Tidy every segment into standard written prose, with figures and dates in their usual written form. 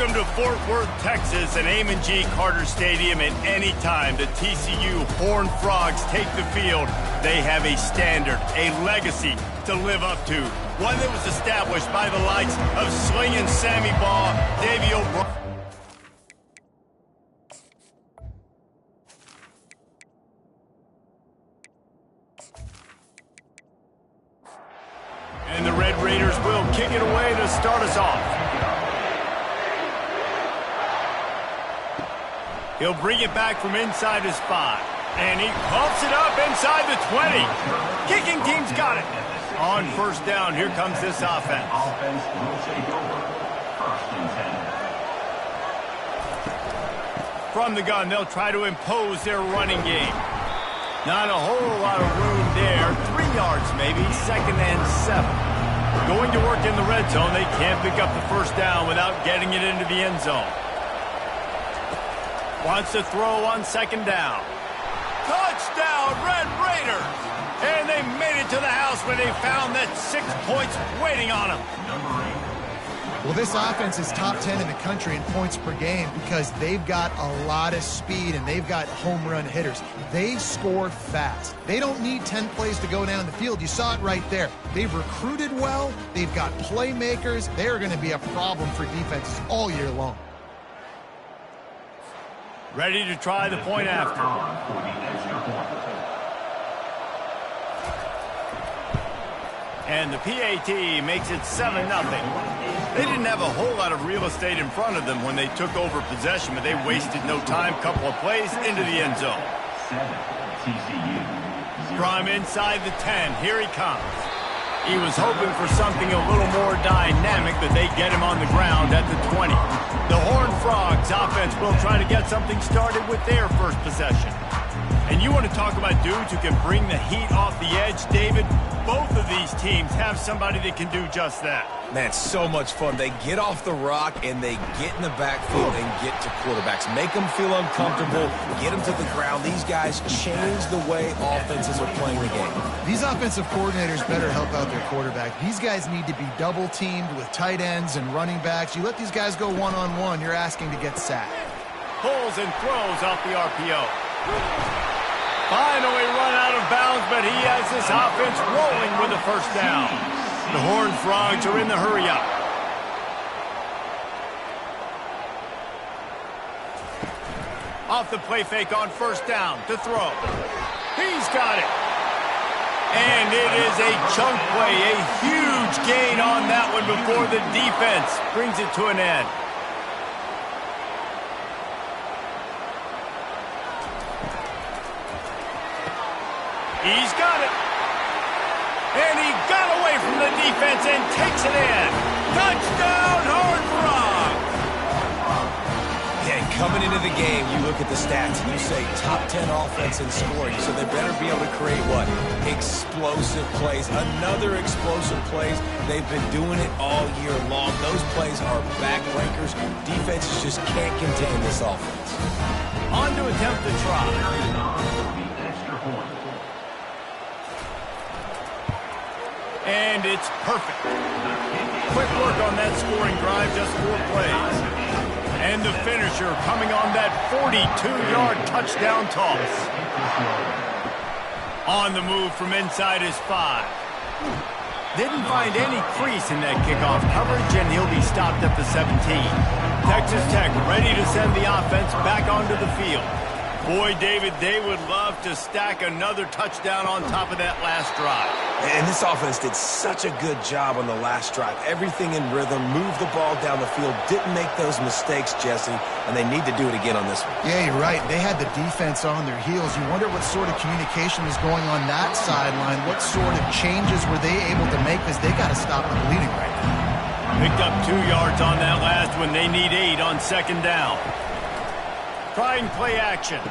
Welcome to Fort Worth, Texas, and Amon G. Carter Stadium. At any time the TCU Horned Frogs take the field, they have a standard, a legacy to live up to. One that was established by the likes of Slingin' Sammy Baugh, Davey O'Brien. And the Red Raiders will kick it away to start us off. He'll bring it back from inside his 5. And he pumps it up inside the 20. Kicking team's got it. On first down, here comes this offense. Offense will take over. 1st and 10. From the gun, they'll try to impose their running game. Not a whole lot of room there. 3 yards maybe, 2nd and 7. Going to work in the red zone. They can't pick up the first down without getting it into the end zone. Wants to throw on 2nd down. Touchdown, Red Raiders! And they made it to the house when they found that 6 points waiting on them. Well, this offense is top 10 in the country in points per game because they've got a lot of speed and they've got home run hitters. They score fast. They don't need 10 plays to go down the field. You saw it right there. They've recruited well. They've got playmakers. They're going to be a problem for defenses all year long. Ready to try the point after. And the PAT makes it 7-0. They didn't have a whole lot of real estate in front of them when they took over possession, but they wasted no time. Couple of plays into the end zone. From inside the 10, here he comes. He was hoping for something a little more dynamic, but they get him on the ground at the 20. The Horned Frogs offense will try to get something started with their first possession. And you want to talk about dudes who can bring the heat off the edge, David? Both of these teams have somebody that can do just that. Man, so much fun. They get off the rock and they get in the backfield and get to quarterbacks. Make them feel uncomfortable, get them to the ground. These guys change the way offenses are playing the game. These offensive coordinators better help out their quarterback. These guys need to be double-teamed with tight ends and running backs. You let these guys go one-on-one, you're asking to get sacked. Pulls and throws off the RPO. Finally run out of bounds, but he has this offense rolling with a first down. The Horned Frogs are in the hurry-up. Off the play fake on first down to throw. He's got it. And it is a chunk play, a huge gain on that one before the defense brings it to an end. He's got it. And he got away from the defense and takes it in. Touchdown, Horned Frogs! Yeah, coming into the game, you look at the stats and you say top 10 offense in scoring, so they better be able to create what? Explosive plays. Another explosive plays. They've been doing it all year long. Those plays are backbreakers. Defenses just can't contain this offense. On to attempt to try. And it's perfect. Quick work on that scoring drive, just 4 plays. And the finisher coming on that 42-yard touchdown toss. On the move from inside his 5. Didn't find any crease in that kickoff coverage, and he'll be stopped at the 17. Texas Tech ready to send the offense back onto the field. Boy, David, they would love to stack another touchdown on top of that last drive. And this offense did such a good job on the last drive. Everything in rhythm, moved the ball down the field, didn't make those mistakes, Jesse, and they need to do it again on this one. Yeah, you're right. They had the defense on their heels. You wonder what sort of communication was going on that sideline. What sort of changes were they able to make because they got to stop the bleeding right now. Picked up 2 yards on that last one. They need 8 on 2nd down. Trying play action.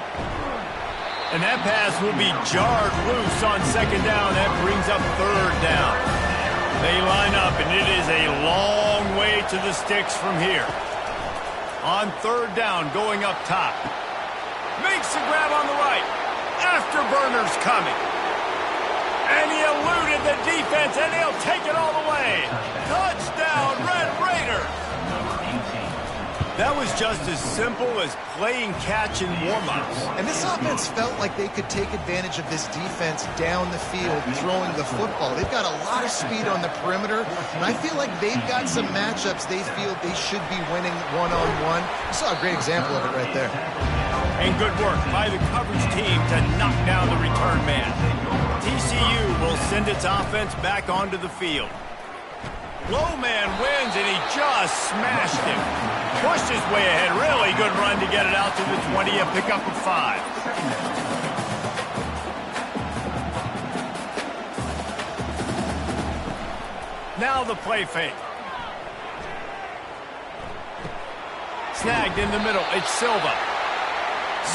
And that pass will be jarred loose on 2nd down. That brings up 3rd down. They line up, and it is a long way to the sticks from here. On 3rd down, going up top. Makes the grab on the right. Afterburner's coming. And he eluded the defense, and he'll take it all the way. Touchdown, Red Raiders! That was just as simple as playing catch in warm-ups. And this offense felt like they could take advantage of this defense down the field, throwing the football. They've got a lot of speed on the perimeter, and I feel like they've got some matchups they feel they should be winning one-on-one. You saw a great example of it right there. And good work by the coverage team to knock down the return man. TCU will send its offense back onto the field. Low man wins, and he just smashed him. Pushed his way ahead. Really good run to get it out to the 20, a pickup of 5. Now the play fake. Snagged in the middle. It's Silva.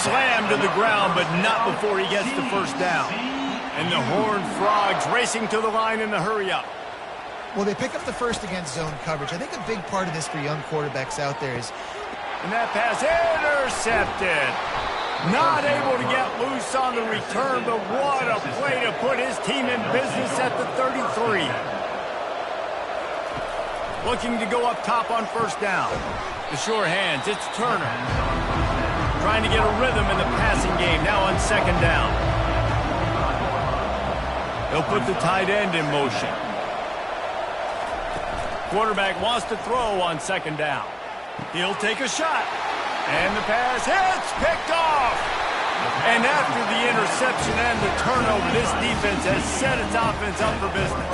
Slammed to the ground, but not before he gets the first down. And the Horned Frogs racing to the line in the hurry-up. Well, they pick up the first against zone coverage. I think a big part of this for young quarterbacks out there is... And that pass intercepted. Not able to get loose on the return, but what a play to put his team in business at the 33. Looking to go up top on first down. The sure hands, it's Turner. Trying to get a rhythm in the passing game, now on second down. He'll put the tight end in motion. Quarterback wants to throw on second down. He'll take a shot. And the pass hits, picked off. And after the interception and the turnover, this defense has set its offense up for business.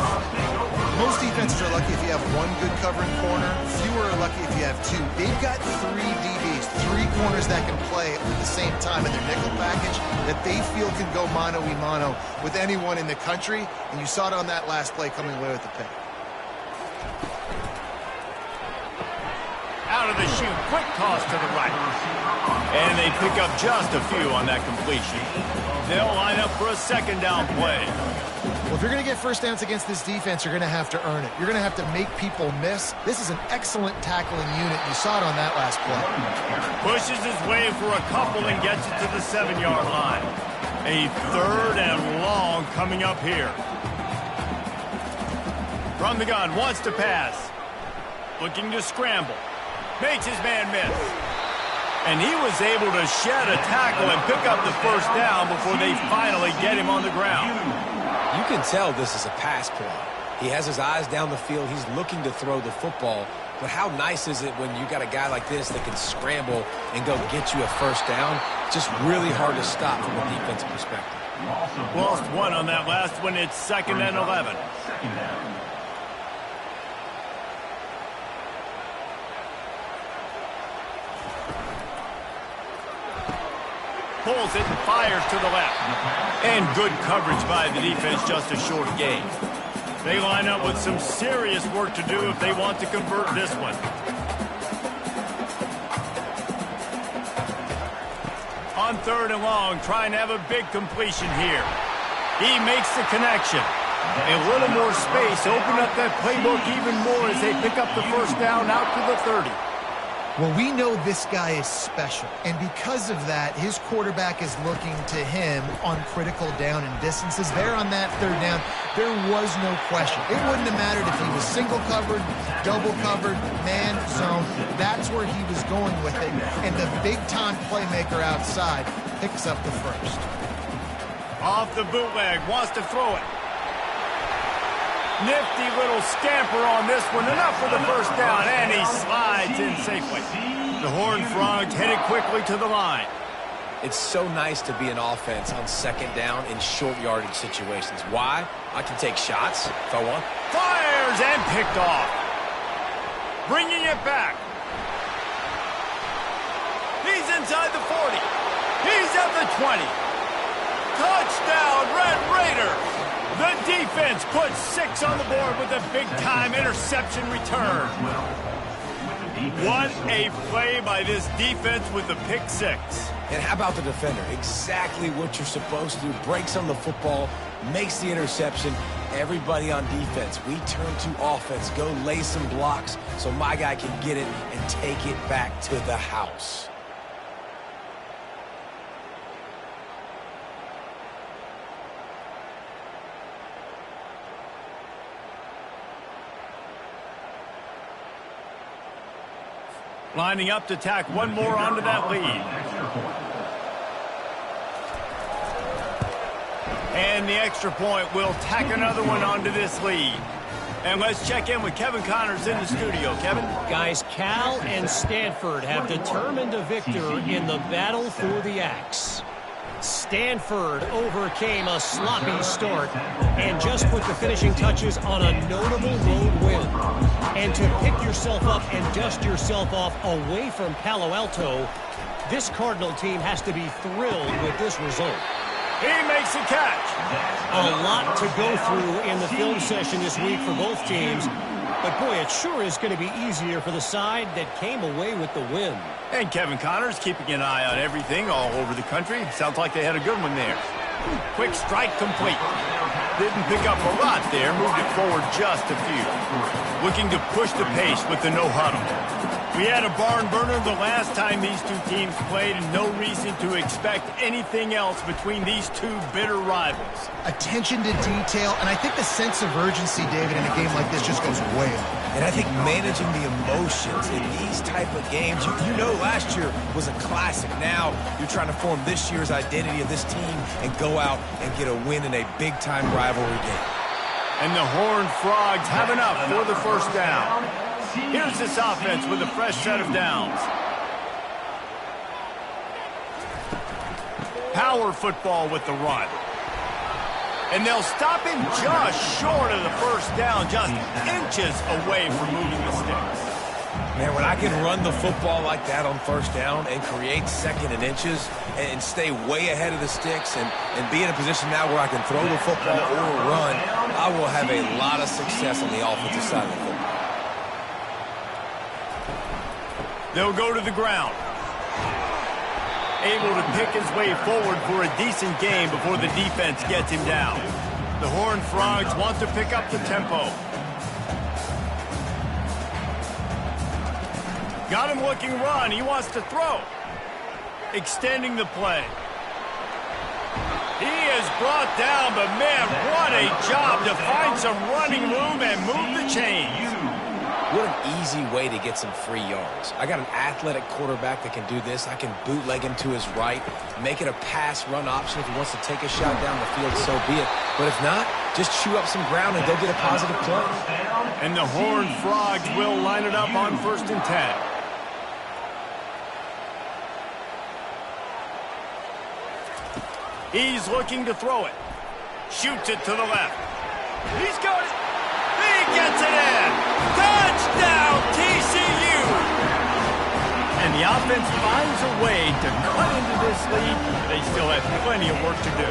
Most defenses are lucky if you have one good covering corner. Fewer are lucky if you have two. They've got 3 DBs, 3 corners that can play at the same time in their nickel package that they feel can go mano-a-mano with anyone in the country. And you saw it on that last play coming away with the pick. Out of the chute, quick toss to the right. And they pick up just a few on that completion. They'll line up for a second down play. Well, if you're going to get first downs against this defense, you're going to have to earn it. You're going to have to make people miss. This is an excellent tackling unit. You saw it on that last play. Pushes his way for a couple and gets it to the 7-yard line. A 3rd and long coming up here. From the gun, wants to pass. Looking to scramble. Makes his man miss. And he was able to shed a tackle and pick up the first down before they finally get him on the ground. You can tell this is a pass play. He has his eyes down the field. He's looking to throw the football. But how nice is it when you got a guy like this that can scramble and go get you a first down? Just really hard to stop from a defensive perspective. Lost one on that last one. It's 2nd and 11. Pulls it and fires to the left. And good coverage by the defense, just a short gain. They line up with some serious work to do if they want to convert this one. On 3rd and long, trying to have a big completion here. He makes the connection. A little more space, open up that playbook even more as they pick up the first down out to the 30. Well, we know this guy is special, and because of that, his quarterback is looking to him on critical down and distances. There on that 3rd down, there was no question. It wouldn't have mattered if he was single covered, double covered, man, zone. That's where he was going with it, and the big-time playmaker outside picks up the first. Off the bootleg, wants to throw it. Nifty little scamper on this one. Enough for the first down, and he slides in safely. The Horned Frogs headed quickly to the line. It's so nice to be an offense on second down in short yardage situations. Why? I can take shots if I want. Fires and picked off. Bringing it back. He's inside the 40. He's at the 20. Touchdown, Red Raiders. The defense puts 6 on the board with a big-time interception return. What a play by this defense with the pick 6. And how about the defender? Exactly what you're supposed to do. Breaks on the football, makes the interception. Everybody on defense, we turn to offense. Go lay some blocks so my guy can get it and take it back to the house. Lining up to tack one more onto that lead. And the extra point will tack another one onto this lead. And let's check in with Kevin Connors in the studio. Kevin? Guys, Cal and Stanford have determined a victor in the battle for the Axe. Stanford overcame a sloppy start and just put the finishing touches on a notable road win. And to pick yourself up and dust yourself off away from Palo Alto, this Cardinal team has to be thrilled with this result. He makes a catch. A lot to go through in the film session this week for both teams. But, boy, it sure is going to be easier for the side that came away with the win. And Kevin Connors keeping an eye on everything all over the country. Sounds like they had a good one there. Quick strike complete. Didn't pick up a lot there. Moved it forward just a few. Looking to push the pace with the no-huddle. We had a barn burner the last time these two teams played, and no reason to expect anything else between these two bitter rivals. Attention to detail, and I think the sense of urgency, David, in a game like this just goes way up. And I think managing the emotions in these type of games, you know last year was a classic. Now you're trying to form this year's identity of this team and go out and get a win in a big-time rivalry game. And the Horned Frogs have enough for the first down. Here's this offense with a fresh set of downs. Power football with the run. And they'll stop him just short of the first down, just inches away from moving the sticks. Man, when I can run the football like that on first down and create second and inches and stay way ahead of the sticks and be in a position now where I can throw the football or run, I will have a lot of success on the offensive side of the football. They'll go to the ground. Able to pick his way forward for a decent game before the defense gets him down. The Horned Frogs want to pick up the tempo. Got him looking run. He wants to throw. Extending the play. He is brought down, but man, what a job to find some running room and move the chains. What an easy way to get some free yards. I got an athletic quarterback that can do this. I can bootleg him to his right, make it a pass-run option. If he wants to take a shot down the field, so be it. But if not, just chew up some ground and go get a positive play. And the Horned Frogs will line it up on 1st and 10. He's looking to throw it. Shoots it to the left. He's got it. He gets it in. Touchdown, TCU! And the offense finds a way to cut into this lead. They still have plenty of work to do.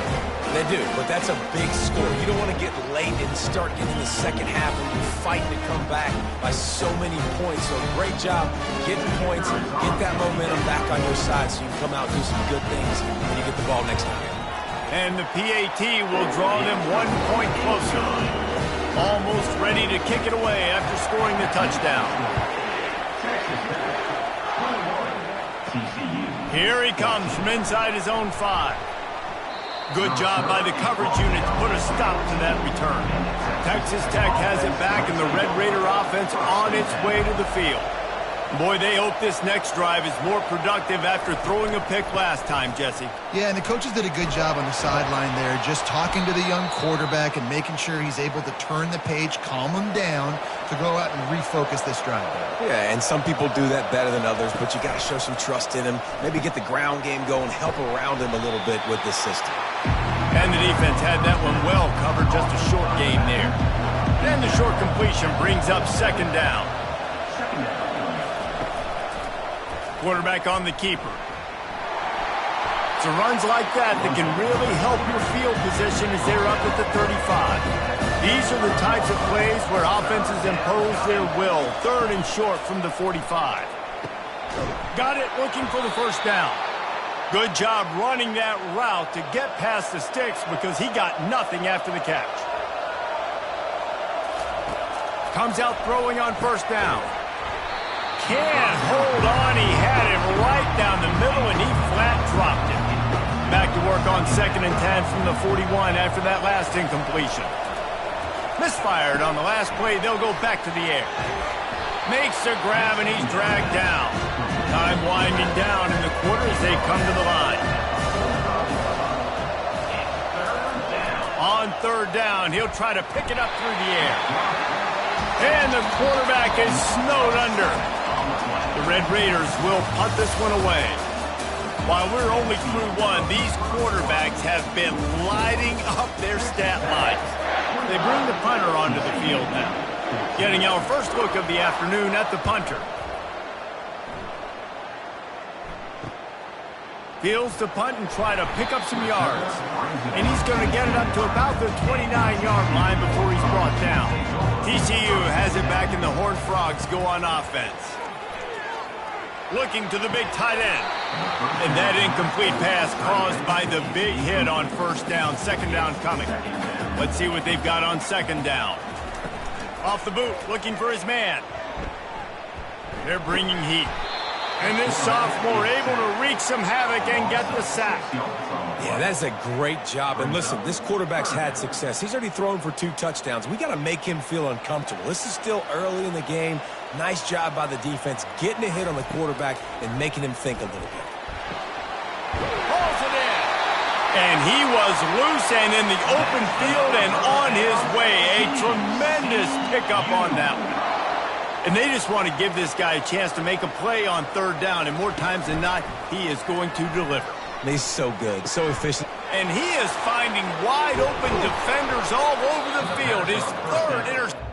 They do, but that's a big score. You don't want to get late and start getting the second half when you're fighting to come back by so many points. So great job getting points, get that momentum back on your side so you can come out and do some good things when you get the ball next time. And the PAT will draw them 1 point closer. Almost ready to kick it away after scoring the touchdown. Here he comes from inside his own 5. Good job by the coverage unit to put a stop to that return. Texas Tech has it back, and the Red Raider offense on its way to the field. Boy, they hope this next drive is more productive after throwing a pick last time, Jesse. Yeah, and the coaches did a good job on the sideline there, just talking to the young quarterback and making sure he's able to turn the page, calm him down to go out and refocus this drive. Yeah, and some people do that better than others, but you got to show some trust in him. Maybe get the ground game going, help around him a little bit with this system. And the defense had that one well covered, just a short game there. Then the short completion brings up 2nd down. Quarterback on the keeper. It's runs like that that can really help your field position as they're up at the 35. These are the types of plays where offenses impose their will. 3rd and short from the 45. Got it looking for the first down. Good job running that route to get past the sticks because he got nothing after the catch. Comes out throwing on 1st down. Can't hold on. He had him right down the middle, and he flat dropped it. Back to work on 2nd and 10 from the 41 after that last incompletion. Misfired on the last play. They'll go back to the air. Makes a grab, and he's dragged down. Time winding down in the quarter as they come to the line. On third down, he'll try to pick it up through the air. And the quarterback is snowed under. The Red Raiders will punt this one away. While we're only through one, these quarterbacks have been lighting up their stat lines. They bring the punter onto the field now. Getting our first look of the afternoon at the punter. Fields to punt and try to pick up some yards. And he's going to get it up to about the 29-yard line before he's brought down. TCU has it back and the Horned Frogs go on offense. Looking to the big tight end. And that incomplete pass caused by the big hit on first down. Second down coming. Let's see what they've got on second down. Off the boot, looking for his man. They're bringing heat. And this sophomore able to wreak some havoc and get the sack. Yeah, that's a great job. And listen, this quarterback's had success. He's already thrown for 2 touchdowns. We got to make him feel uncomfortable. This is still early in the game. Nice job by the defense, getting a hit on the quarterback and making him think a little bit. Pulls it in. And he was loose and in the open field and on his way. A tremendous pickup on that one. And they just want to give this guy a chance to make a play on third down. And more times than not, he is going to deliver. He's so good, so efficient. And he is finding wide open defenders all over the field. His third interception.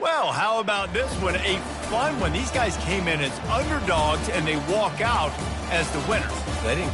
Well, how about this one? A fun one. These guys came in as underdogs, and they walk out as the winners. They didn't